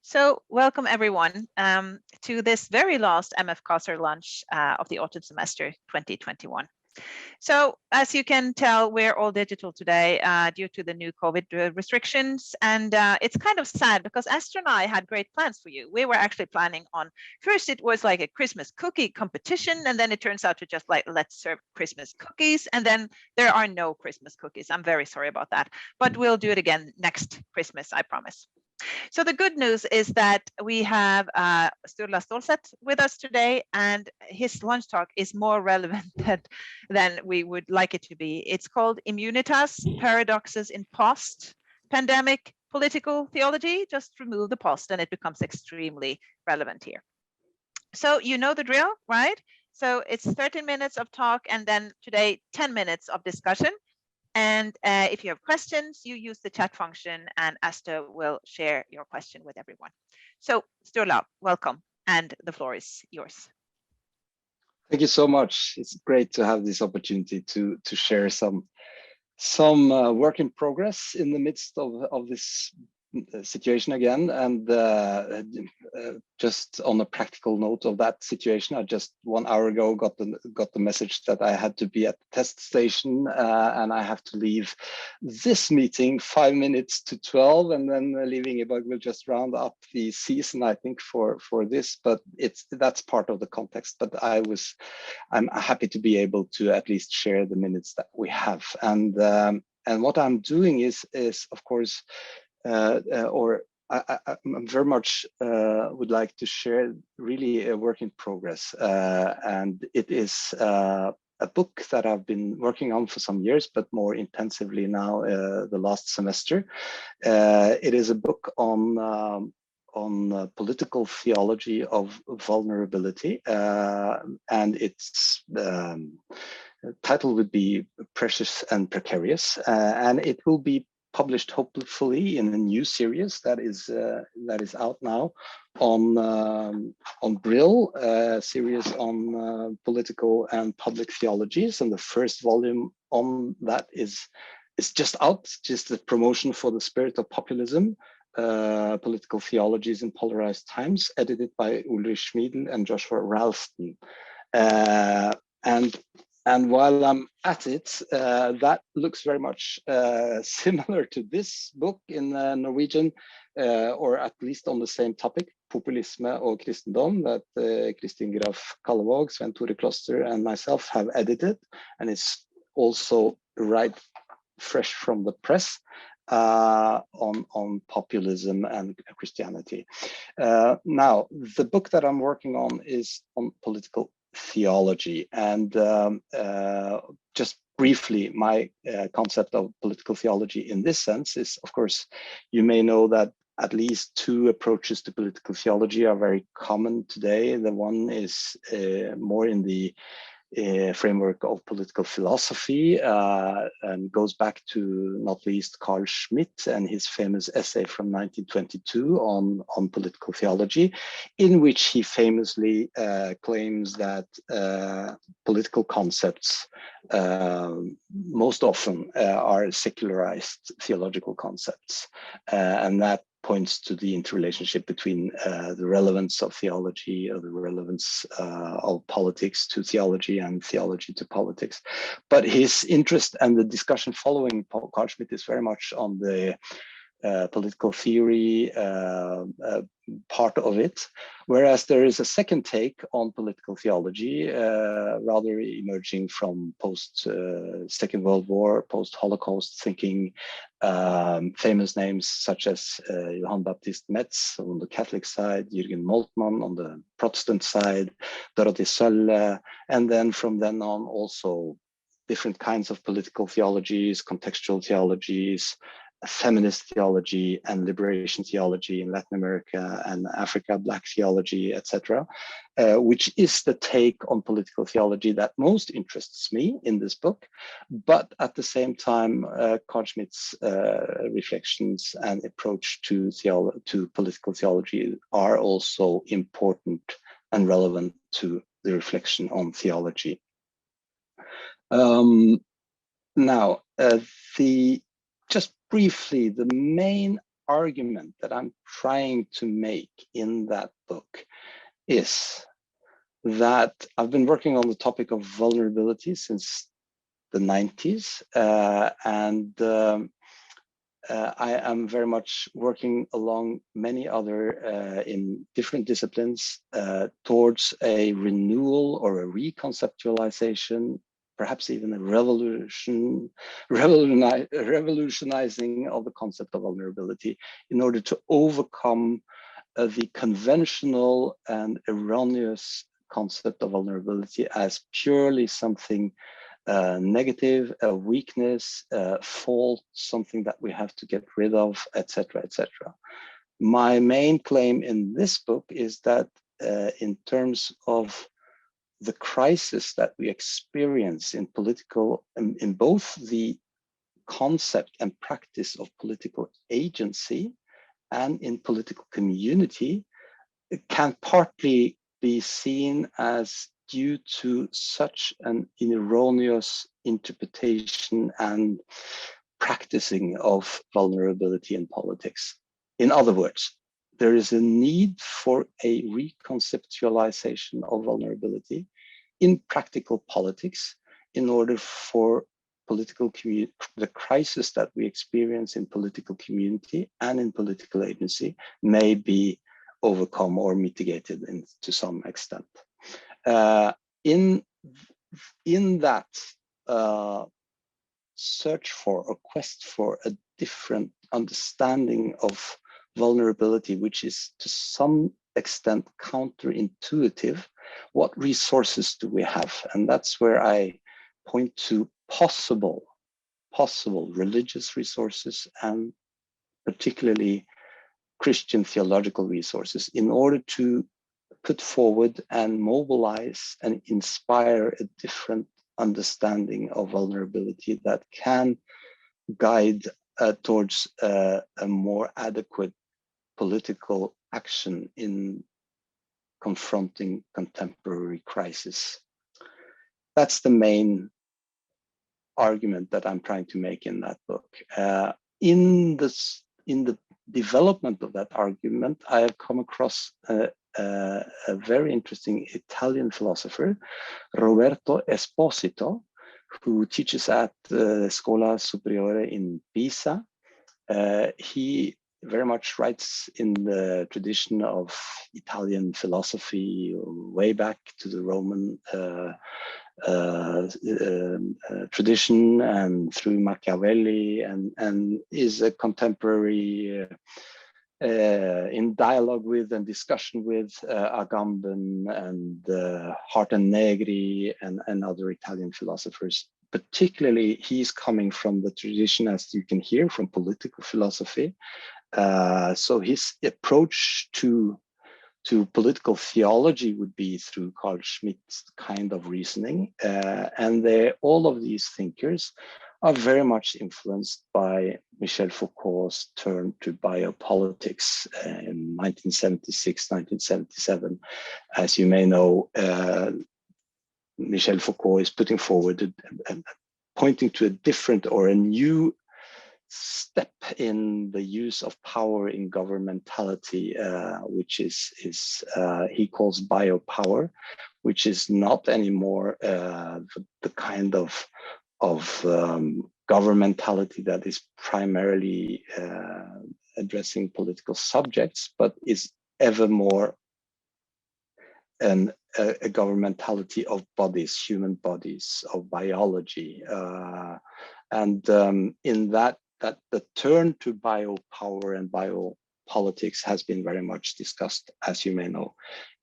So welcome everyone to this very last MF CASR lunch of the autumn semester 2021. So as you can tell, we're all digital today due to the new COVID restrictions. And it's kind of sad because Esther and I had great plans for you. We were actually planning on, first it was like a Christmas cookie competition. And then it turns out to just like, let's serve Christmas cookies. And then there are no Christmas cookies. I'm very sorry about that, but we'll do it again next Christmas, I promise. So the good news is that we have Sturla Sta with us today, and his lunch talk is more relevant than we would like it to be. It's called Immunitas, Paradoxes in Post-Pandemic Political Theology. Just remove the post and it becomes extremely relevant here. So you know the drill, right? So it's 13 minutes of talk and then today 10 minutes of discussion. And if you have questions, you use the chat function and Asta will share your question with everyone. So Sturla, welcome, and the floor is yours. Thank you so much. It's great to have this opportunity to share some work in progress in the midst of this situation again. And just on a practical note of that situation, I just 1 hour ago got the message that I had to be at the test station and I have to leave this meeting 5 minutes to 12, and then leaving Ibag will just round up the season, I think, for this, but that's part of the context. But I'm happy to be able to at least share the minutes that we have. And what I'm doing is of course, I'm very much would like to share really a work in progress, and it is a book that I've been working on for some years, but more intensively now the last semester. It is a book on political theology of vulnerability, and its title would be Precious and Precarious, and it will be published hopefully in a new series that is out now on Brill, series on political and public theologies, and the first volume on that is just out, just the promotion for the Spirit of Populism, Political Theologies in Polarized Times, edited by Ulrich Schmiedl and Joshua Ralston. And while I'm at it, that looks very much similar to this book in Norwegian, or at least on the same topic, Populisme og kristendom, that Kristin Graf Kallevåg, Sven Tore Kloster, and myself have edited, and it's also right fresh from the press on populism and Christianity. Now, the book that I'm working on is on political theology, and just briefly, my concept of political theology in this sense is, of course, you may know that at least two approaches to political theology are very common today. The one is more in the framework of political philosophy, and goes back to not least Carl Schmitt and his famous essay from 1922 on political theology, in which he famously claims that political concepts most often are secularized theological concepts, and that points to the interrelationship between the relevance of theology, or the relevance of politics to theology and theology to politics. But his interest and the discussion following Carl Schmitt is very much on the political theory part of it, whereas there is a second take on political theology, rather emerging from post Second World War, post Holocaust thinking, famous names such as Johann Baptist Metz on the Catholic side, Jürgen Moltmann on the Protestant side, Dorothee Sölle, and then from then on also different kinds of political theologies, contextual theologies, feminist theology and liberation theology in Latin America and Africa, Black theology, etc., which is the take on political theology that most interests me in this book. But at the same time, Carl Schmitt's reflections and approach to political theology are also important and relevant to the reflection on theology. Now, just briefly, the main argument that I'm trying to make in that book is that I've been working on the topic of vulnerability since the 90s, I am very much working along many other in different disciplines towards a renewal or a reconceptualization, perhaps even a revolutionizing of the concept of vulnerability in order to overcome the conventional and erroneous concept of vulnerability as purely something negative, a weakness, fault, something that we have to get rid of, etc., etc. My main claim in this book is that in terms of the crisis that we experience in political, in both the concept and practice of political agency and in political community, it can partly be seen as due to such an erroneous interpretation and practicing of vulnerability in politics. In other words, there is a need for a reconceptualization of vulnerability in practical politics in order for the crisis that we experience in political community and in political agency may be overcome or mitigated to some extent. In that search for or quest for a different understanding of vulnerability, which is to some extent counterintuitive, what resources do we have? And that's where I point to possible religious resources and particularly Christian theological resources in order to put forward and mobilize and inspire a different understanding of vulnerability that can guide towards a more adequate political action in confronting contemporary crisis. That's the main argument that I'm trying to make in that book. In the development of that argument, I have come across a very interesting Italian philosopher, Roberto Esposito, who teaches at Scuola Superiore in Pisa. He very much writes in the tradition of Italian philosophy, way back to the Roman tradition and through Machiavelli, and is a contemporary in dialogue with and discussion with Agamben and Hart and Negri and other Italian philosophers. Particularly, he's coming from the tradition, as you can hear, from political philosophy. So his approach to political theology would be through Carl Schmitt's kind of reasoning. And all of these thinkers are very much influenced by Michel Foucault's turn to biopolitics in 1976, 1977. As you may know, Michel Foucault is putting forward and pointing to a different or a new step in the use of power in governmentality, which is he calls biopower, which is not anymore the kind of governmentality that is primarily addressing political subjects, but is ever more a governmentality of bodies, human bodies, of biology, and in that the turn to biopower and biopolitics has been very much discussed, as you may know,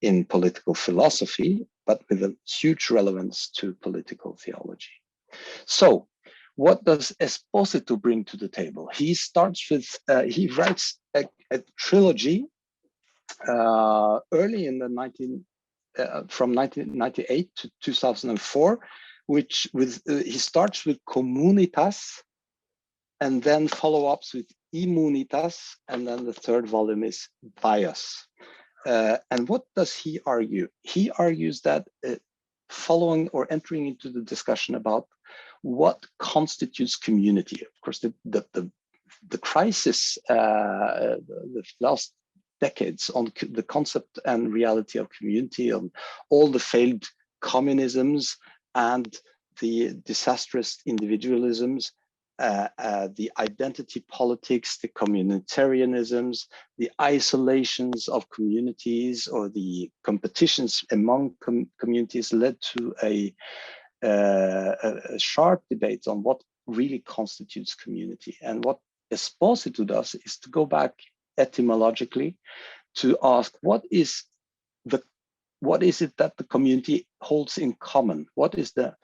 in political philosophy, but with a huge relevance to political theology. So what does Esposito bring to the table? He starts with, he writes a trilogy early in the from 1998 to 2004, which he starts with Immunitas, and then follow-ups with Immunitas, and then the third volume is Bias. And what does he argue? He argues that following or entering into the discussion about what constitutes community. Of course, the the crisis, the last decades on the concept and reality of community, on all the failed communisms and the disastrous individualisms, the identity politics, the communitarianisms, the isolations of communities, or the competitions among communities led to a sharp debate on what really constitutes community. And what Esposito does is to go back etymologically to ask what is it that the community holds in common? What is the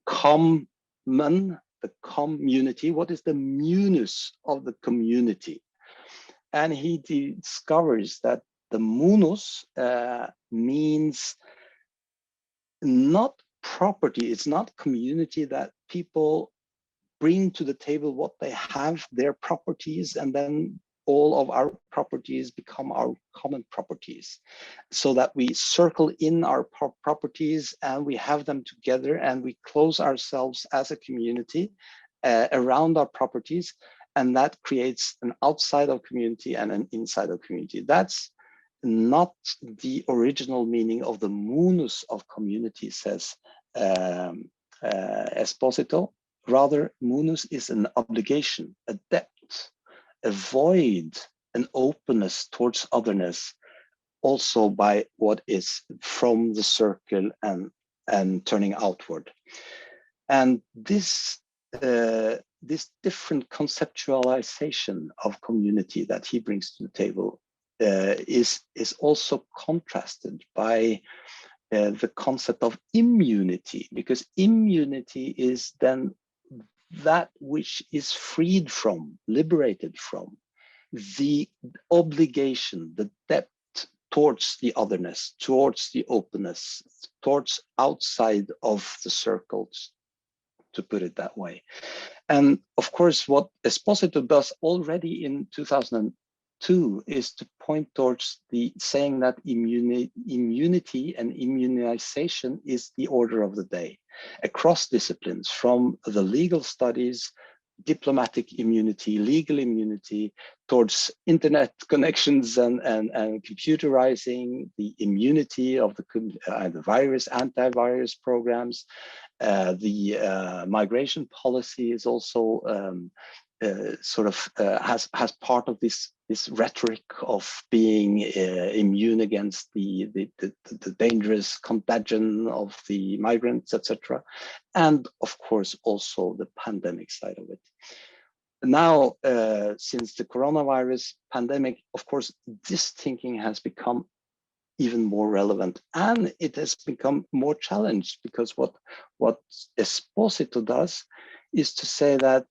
common, the community? What is the munus of the community? And he discovers that the munus means not property. It's not community that people bring to the table what they have, their properties, and then all of our properties become our common properties, so that we circle in our properties and we have them together and we close ourselves as a community around our properties, and that creates an outside of community and an inside of community. That's not the original meaning of the munus of community, says Esposito. Rather, munus is an obligation, a debt, a void, an openness towards otherness, also by what is from the circle and turning outward. And this different conceptualization of community that he brings to the table is also contrasted by the concept of immunity, because immunity is then that which is freed from, liberated from the obligation, the debt towards the otherness, towards the openness, towards outside of the circles, to put it that way. And of course, what Esposito does already in 2002 is to point towards the saying that immunity and immunization is the order of the day across disciplines, from the legal studies, diplomatic immunity, legal immunity, towards internet connections and computerizing, the immunity of the virus, antivirus programs. The migration policy is also has part of this rhetoric of being immune against the dangerous contagion of the migrants, etc. And of course, also the pandemic side of it. Now, since the coronavirus pandemic, of course, this thinking has become even more relevant, and it has become more challenged, because what Esposito does is to say that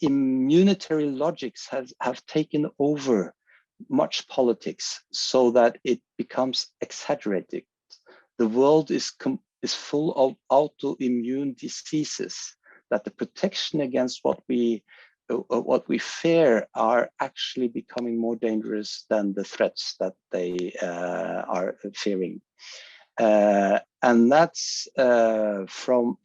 immunitary logics have taken over much politics, so that it becomes exaggerated. The world is full of autoimmune diseases, that the protection against what we fear are actually becoming more dangerous than the threats that they are fearing. And that's from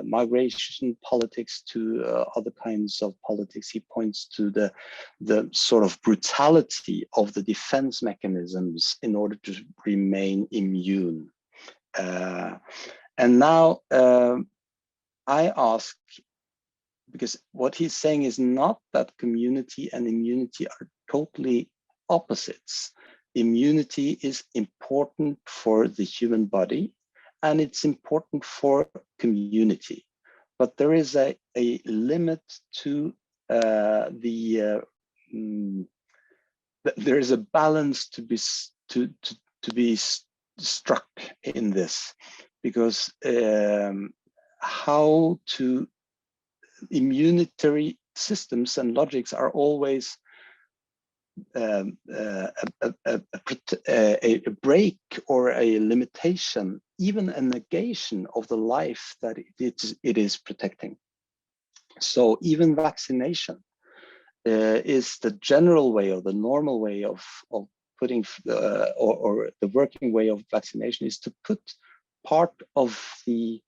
migration politics to other kinds of politics. He points to the sort of brutality of the defense mechanisms in order to remain immune. And now I ask, because what he's saying is not that community and immunity are totally opposites. Immunity is important for the human body, and it's important for community. But there is a limit to there is a balance to be struck in this, because how to immunitary systems and logics are always a break or a limitation, even a negation of the life that it is protecting. So even vaccination is the general way, or the normal way of putting or the working way of vaccination is to put part of the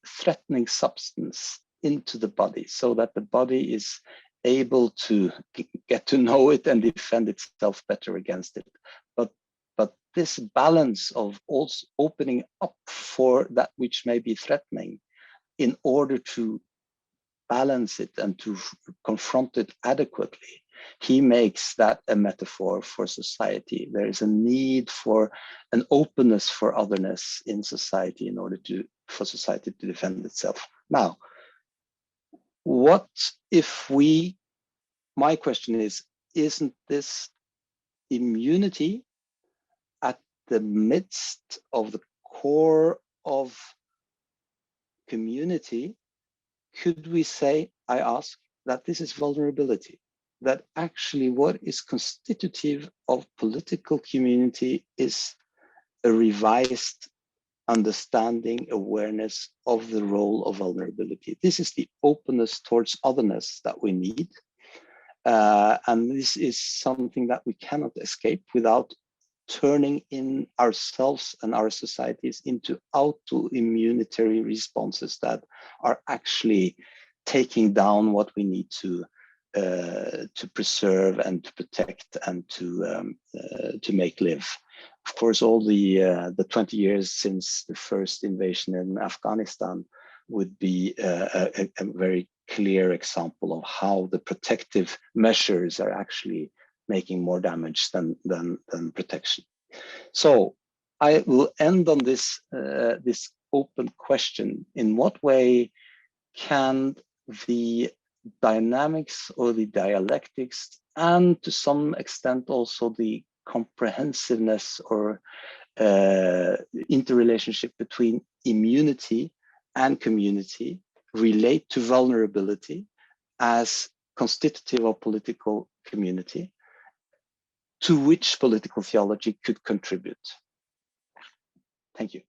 threatening substance into the body, so that the body is able to get to know it and defend itself better against it. But this balance of also opening up for that which may be threatening in order to balance it and to confront it adequately, he makes that a metaphor for society. There is a need for an openness for otherness in society in order for society to defend itself. Now, what if my question is, isn't this immunity at the midst of the core of community? Could we say, I ask, that this is vulnerability? That actually what is constitutive of political community is a revised understanding, awareness of the role of vulnerability. This is the openness towards otherness that we need. And this is something that we cannot escape without turning in ourselves and our societies into auto-immunitary responses that are actually taking down what we need to preserve and to protect and to make live. Of course, all the 20 years since the first invasion in Afghanistan would be a very clear example of how the protective measures are actually making more damage than protection. So I will end on this this open question: in what way can the dynamics or the dialectics, and to some extent also the comprehensiveness or interrelationship between immunity and community, relate to vulnerability as constitutive of political community, to which political theology could contribute? Thank you.